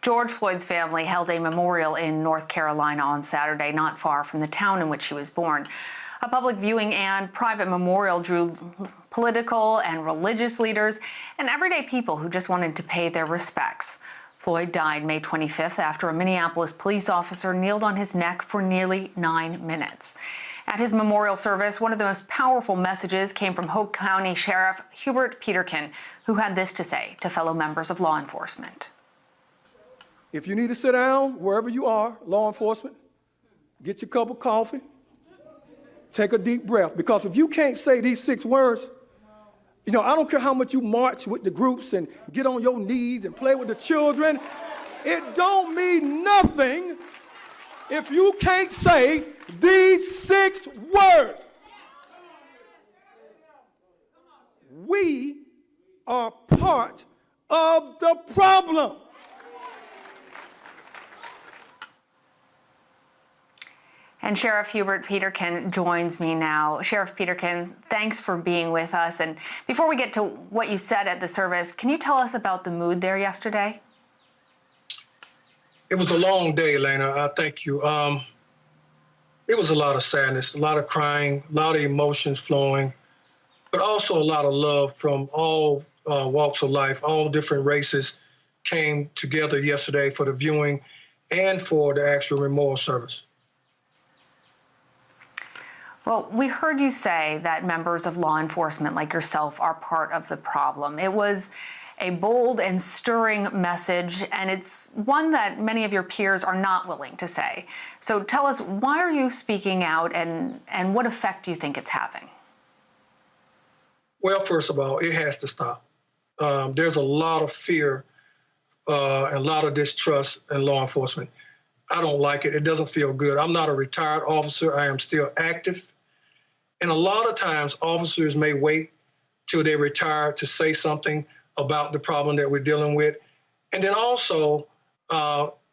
George Floyd's family held a memorial in North Carolina on Saturday, not far from the town in which he was born. A public viewing and private memorial drew political and religious leaders and everyday people who just wanted to pay their respects. Floyd died May 25th after a Minneapolis police officer kneeled on his neck for nearly 9 minutes. At his memorial service, one of the most powerful messages came from Hoke County Sheriff Hubert Peterkin, who had this to say to fellow members of law enforcement. If you need to sit down, wherever you are, law enforcement, get your cup of coffee, take a deep breath, because if you can't say these 6 words, I don't care how much you march with the groups and get on your knees and play with the children, it don't mean nothing if you can't say these 6 words. We are part of the problem. And Sheriff Hubert Peterkin joins me now. Sheriff Peterkin, thanks for being with us. And before we get to what you said at the service, can you tell us about the mood there yesterday? It was a long day, Lana. I thank you. It was a lot of sadness, a lot of crying, a lot of emotions flowing, but also a lot of love from all walks of life. All different races came together yesterday for the viewing and for the actual memorial service. Well, we heard you say that members of law enforcement like yourself are part of the problem. It was a bold and stirring message, and it's one that many of your peers are not willing to say. So tell us, why are you speaking out, and what effect do you think it's having? Well, first of all, it has to stop. There's a lot of fear and a lot of distrust in law enforcement. I don't like it. It doesn't feel good. I'm not a retired officer. I am still active. And a lot of times, officers may wait till they retire to say something about the problem that we're dealing with. And then also,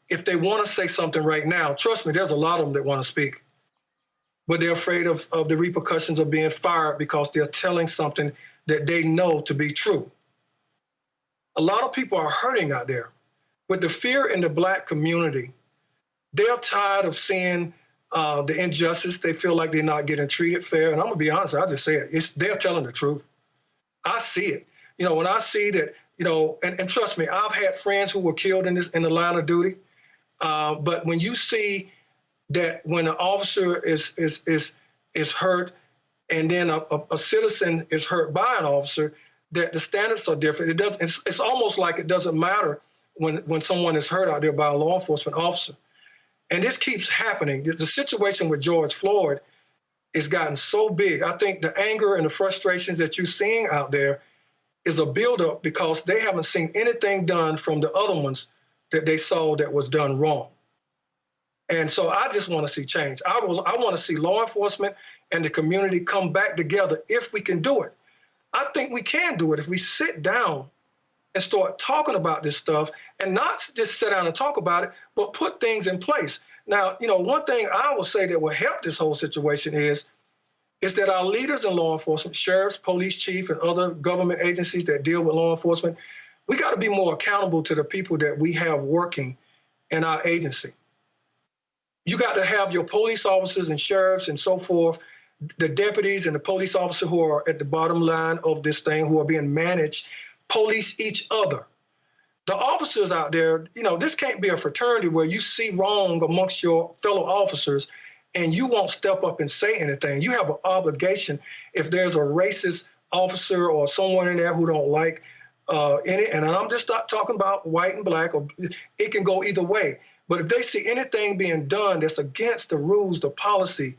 if they want to say something right now, trust me, there's a lot of them that want to speak, but they're afraid of the repercussions of being fired because they're telling something that they know to be true. A lot of people are hurting out there. With the fear in the Black community, they're tired of seeing the injustice. They feel like they're not getting treated fair. And I'm gonna be honest, I just say it. They're telling the truth. I see it. When I see that, and trust me, I've had friends who were killed in the line of duty. But when you see that when an officer is hurt, and then a citizen is hurt by an officer, that the standards are different. It's almost like it doesn't matter when someone is hurt out there by a law enforcement officer. And this keeps happening. The situation with George Floyd has gotten so big. I think the anger and the frustrations that you're seeing out there is a buildup because they haven't seen anything done from the other ones that they saw that was done wrong. And so I just want to see change. I want to see law enforcement and the community come back together if we can do it. I think we can do it if we sit down and start talking about this stuff, and not just sit down and talk about it, but put things in place. Now, one thing I will say that will help this whole situation is that our leaders in law enforcement, sheriffs, police chief, and other government agencies that deal with law enforcement, we got to be more accountable to the people that we have working in our agency. You got to have your police officers and sheriffs and so forth, the deputies and the police officers who are at the bottom line of this thing, who are being managed, police each other. The officers out there, this can't be a fraternity where you see wrong amongst your fellow officers and you won't step up and say anything. You have an obligation. If there's a racist officer or someone in there who don't like any, and I'm just not talking about white and Black, or it can go either way. But if they see anything being done that's against the rules, the policy,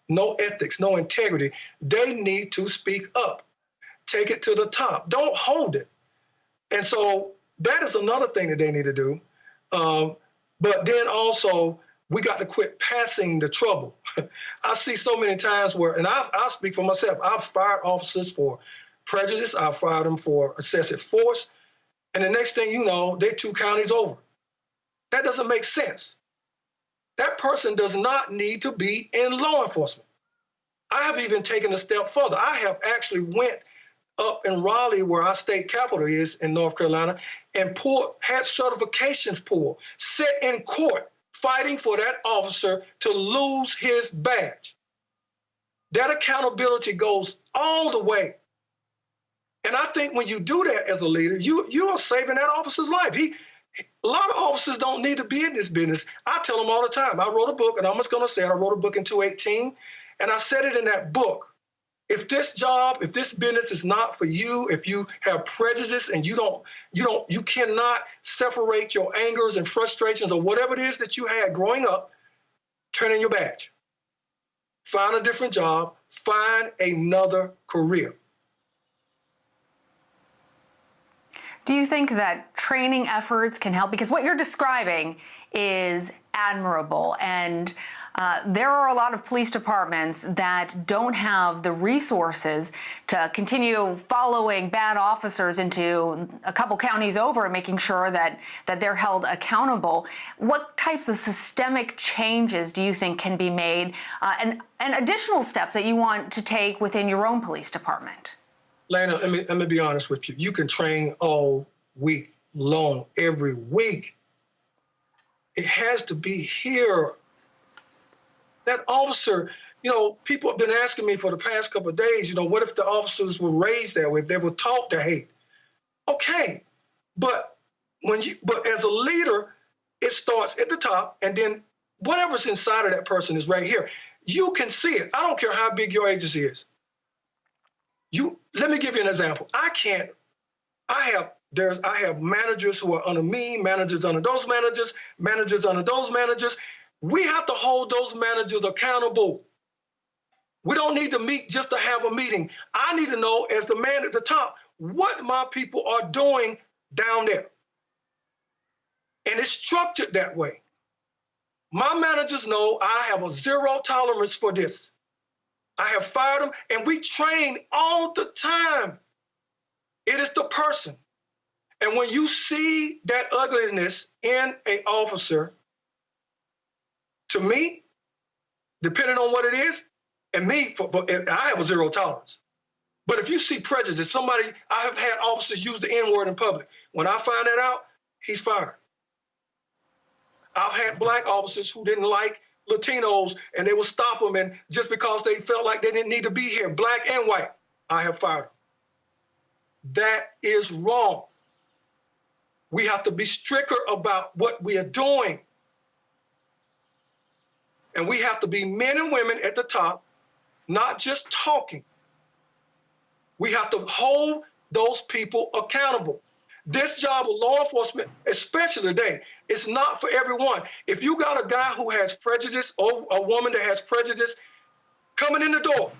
no ethics, no integrity, they need to speak up. Take it to the top. Don't hold it. And so that is another thing that they need to do. But then also, we got to quit passing the trouble. I see so many times where, and I'll speak for myself, I've fired officers for prejudice. I've fired them for excessive force. And the next thing you know, they're 2 counties over. That doesn't make sense. That person does not need to be in law enforcement. I have even taken a step further. I have actually went up in Raleigh, where our state capital is in North Carolina, and had certifications pulled, sit in court fighting for that officer to lose his badge. That accountability goes all the way. And I think when you do that as a leader, you are saving that officer's life. A lot of officers don't need to be in this business. I tell them all the time. I wrote a book, and I'm just going to say it. I wrote a book in 2018, and I said it in that book. If this job, if this business is not for you, if you have prejudice and you cannot separate your angers and frustrations or whatever it is that you had growing up, turn in your badge. Find a different job, find another career. Do you think that training efforts can help? Because what you're describing is admirable, and there are a lot of police departments that don't have the resources to continue following bad officers into a couple counties over and making sure that they're held accountable. What types of systemic changes do you think can be made, and additional steps that you want to take within your own police department? Lana, let me be honest with you. You can train all week long, every week. It has to be here. That officer, people have been asking me for the past couple of days, what if the officers were raised that way, if they were taught to hate? Okay, but as a leader, it starts at the top, and then whatever's inside of that person is right here. You can see it. I don't care how big your agency is. Let me give you an example. I have managers who are under me, managers under those managers, managers under those managers. We have to hold those managers accountable. We don't need to meet just to have a meeting. I need to know, as the man at the top, what my people are doing down there. And it's structured that way. My managers know I have a zero tolerance for this. I have fired them, and we train all the time. It is the person. And when you see that ugliness in an officer, to me, depending on what it is, and me, I have a zero tolerance. But if you see prejudice, I have had officers use the N-word in public. When I find that out, he's fired. I've had black officers who didn't like Latinos, and they would stop them, and just because they felt like they didn't need to be here, black and white, I have fired them. That is wrong. We have to be stricter about what we are doing. And we have to be men and women at the top, not just talking. We have to hold those people accountable. This job of law enforcement, especially today, is not for everyone. If you got a guy who has prejudice or a woman that has prejudice coming in the door,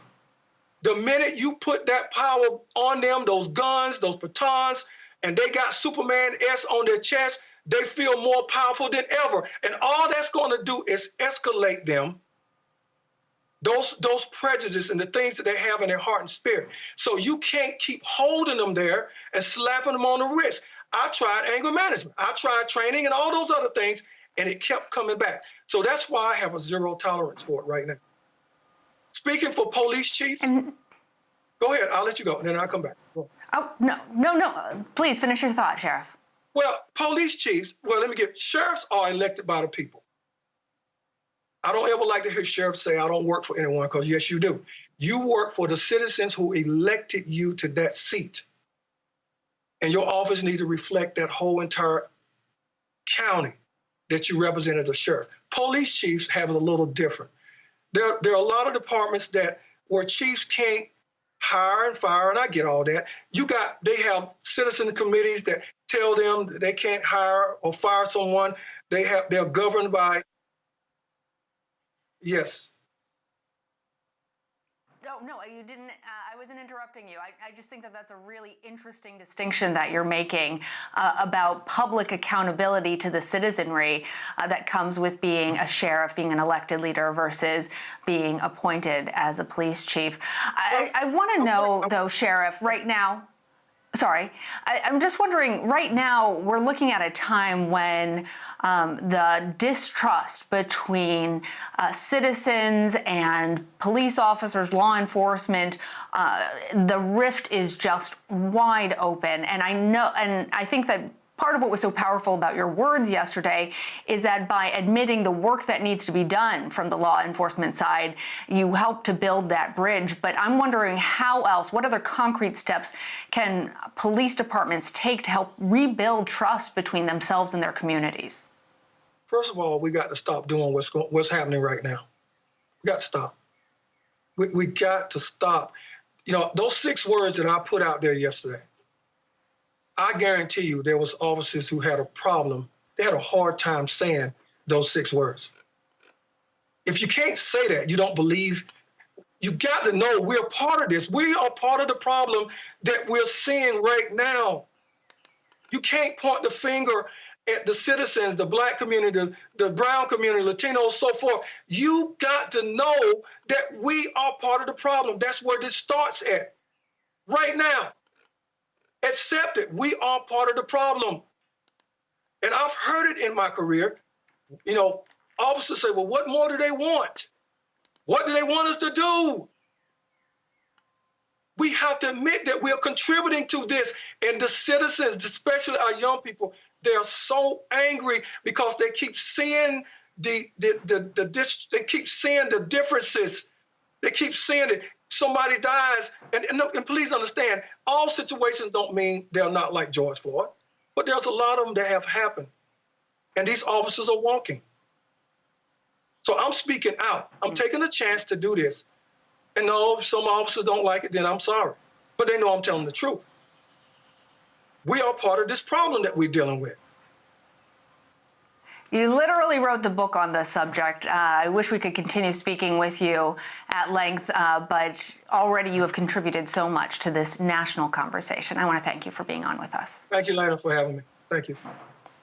the minute you put that power on them, those guns, those batons, and they got Superman S on their chest, they feel more powerful than ever. And all that's going to do is escalate them, those prejudices and the things that they have in their heart and spirit. So you can't keep holding them there and slapping them on the wrist. I tried anger management. I tried training and all those other things, and it kept coming back. So that's why I have a zero tolerance for it right now. Speaking for police chiefs, go ahead, I'll let you go, and then I'll come back. Go. Oh, no. Please finish your thought, Sheriff. Well, police chiefs, sheriffs are elected by the people. I don't ever like to hear sheriffs say, I don't work for anyone, because yes, you do. You work for the citizens who elected you to that seat. And your office needs to reflect that whole entire county that you represent as a sheriff. Police chiefs have it a little different. There are a lot of departments where chiefs can't hire and fire, and I get all that. They have citizen committees that tell them that they can't hire or fire someone. They're governed by, yes. No, you didn't. I wasn't interrupting you. I just think that that's a really interesting distinction that you're making about public accountability to the citizenry that comes with being a sheriff, being an elected leader versus being appointed as a police chief. I want to know, though, Sheriff, right now. Sorry, I'm just wondering, right now, we're looking at a time when the distrust between citizens and police officers, law enforcement, the rift is just wide open. And I think that part of what was so powerful about your words yesterday is that by admitting the work that needs to be done from the law enforcement side, you help to build that bridge. But I'm wondering how else, what other concrete steps can police departments take to help rebuild trust between themselves and their communities? First of all, we got to stop doing what's happening right now. We got to stop. We got to stop. You know, those 6 words that I put out there yesterday, I guarantee you there was officers who had a problem. They had a hard time saying those 6 words. If you can't say that, you don't believe, you got to know we're part of this. We are part of the problem that we're seeing right now. You can't point the finger at the citizens, the Black community, the brown community, Latinos, so forth. You got to know that we are part of the problem. That's where this starts at, right now. Accept it. We are part of the problem. And I've heard it in my career. You know, officers say, well, what more do they want? What do they want us to do? We have to admit that we are contributing to this. And the citizens, especially our young people, they're so angry because they keep seeing they keep seeing the differences. They keep seeing it. Somebody dies, and please understand, all situations don't mean they're not like George Floyd, but there's a lot of them that have happened, and these officers are walking. So I'm speaking out. I'm taking a chance to do this. And no, if some officers don't like it, then I'm sorry, but they know I'm telling the truth. We are part of this problem that we're dealing with. You literally wrote the book on this subject. I wish we could continue speaking with you at length, but already you have contributed so much to this national conversation. I want to thank you for being on with us. Thank you, Lana, for having me. Thank you.